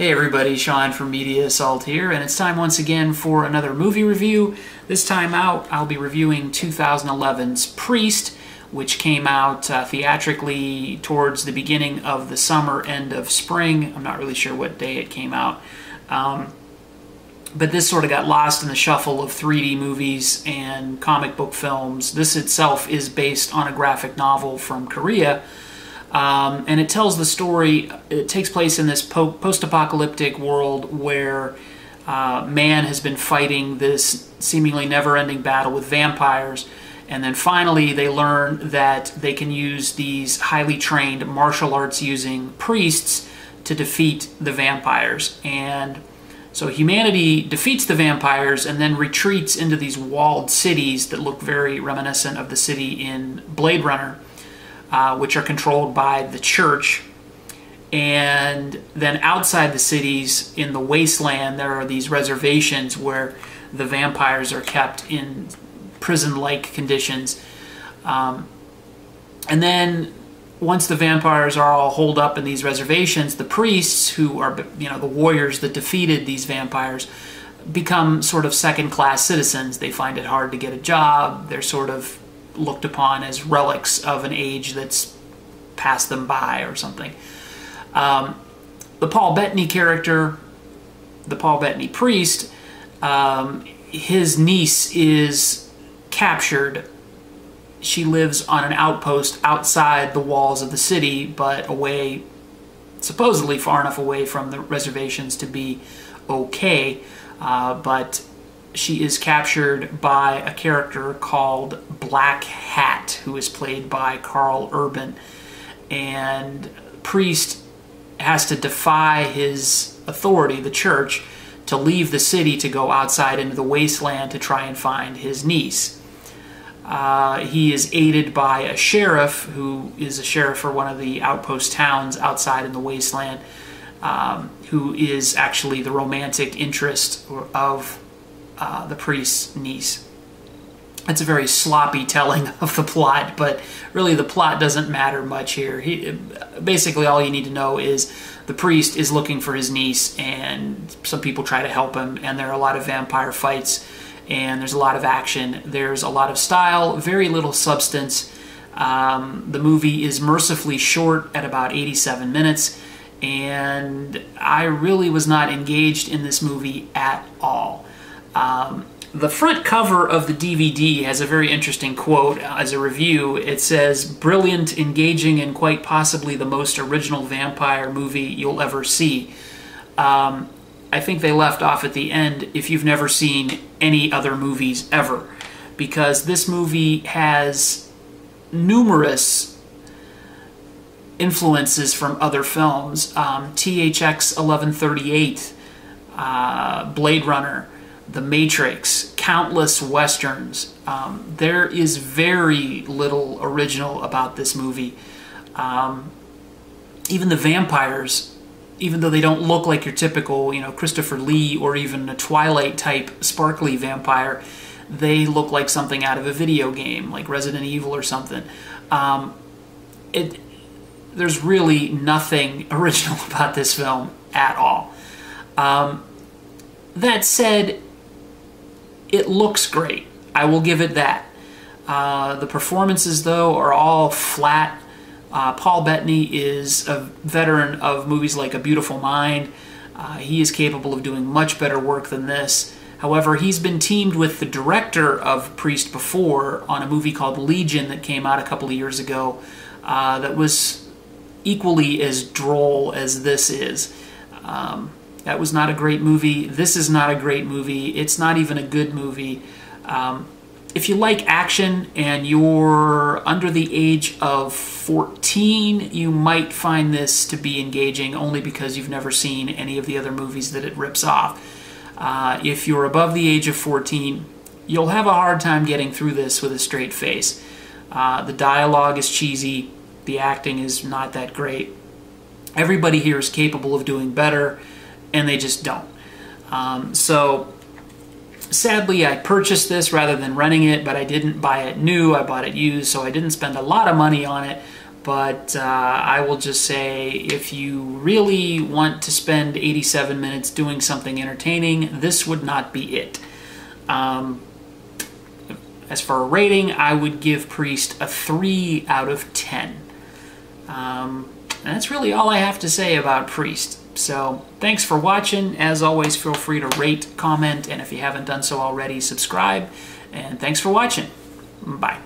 Hey everybody, Sean from Media Assault here, and it's time once again for another movie review. This time out, I'll be reviewing 2011's Priest, which came out theatrically towards the beginning of the summer, end of spring. I'm not really sure what day it came out. But this sort of got lost in the shuffle of 3D movies and comic book films. This itself is based on a graphic novel from Korea. And it tells the story, it takes place in this post-apocalyptic world where man has been fighting this seemingly never-ending battle with vampires, and then finally they learn that they can use these highly trained martial arts using priests to defeat the vampires. And so humanity defeats the vampires and then retreats into these walled cities that look very reminiscent of the city in Blade Runner. Which are controlled by the church. And then outside the cities, in the wasteland, there are these reservations where the vampires are kept in prison-like conditions. And then once the vampires are all holed up in these reservations, the priests, who are, the warriors that defeated these vampires, become sort of second-class citizens. They find it hard to get a job. They're sort of looked upon as relics of an age that's passed them by or something. The Paul Bettany character, the Paul Bettany priest, his niece is captured. She lives on an outpost outside the walls of the city, but away, supposedly far enough away from the reservations to be okay, but she is captured by a character called Black Hat, who is played by Karl Urban. And Priest has to defy his authority, the church, to leave the city to go outside into the wasteland to try and find his niece. He is aided by a sheriff, who is a sheriff for one of the outpost towns outside in the wasteland, who is actually the romantic interest of the priest's niece. It's a very sloppy telling of the plot, but really the plot doesn't matter much here. Basically all you need to know is the priest is looking for his niece, and some people try to help him, and there are a lot of vampire fights, and there's a lot of action. There's a lot of style, very little substance. The movie is mercifully short at about 87 minutes, and I really was not engaged in this movie at all. The front cover of the DVD has a very interesting quote as a review. It says, "Brilliant, engaging, and quite possibly the most original vampire movie you'll ever see." I think they left off at the end, "if you've never seen any other movies ever," because this movie has numerous influences from other films. THX 1138, Blade Runner, The Matrix, countless westerns. There is very little original about this movie. Even the vampires, even though they don't look like your typical, Christopher Lee or even a Twilight type sparkly vampire, they look like something out of a video game, like Resident Evil or something. There's really nothing original about this film at all. That said, it looks great. I will give it that. The performances, though, are all flat. Paul Bettany is a veteran of movies like A Beautiful Mind. He is capable of doing much better work than this. However, he's been teamed with the director of Priest before on a movie called Legion that came out a couple of years ago that was equally as droll as this is. That was not a great movie. This is not a great movie. It's not even a good movie. If you like action and you're under the age of 14, you might find this to be engaging only because you've never seen any of the other movies that it rips off. If you're above the age of 14, you'll have a hard time getting through this with a straight face. The dialogue is cheesy. The acting is not that great. Everybody here is capable of doing better, and they just don't. So sadly, I purchased this rather than renting it, but I didn't buy it new. I bought it used, so I didn't spend a lot of money on it, But I will just say, if you really want to spend 87 minutes doing something entertaining, this would not be it. As for a rating, I would give Priest a 3 out of 10. And that's really all I have to say about Priest. So, thanks for watching. As always, feel free to rate, comment, and if you haven't done so already, subscribe. And thanks for watching. Bye.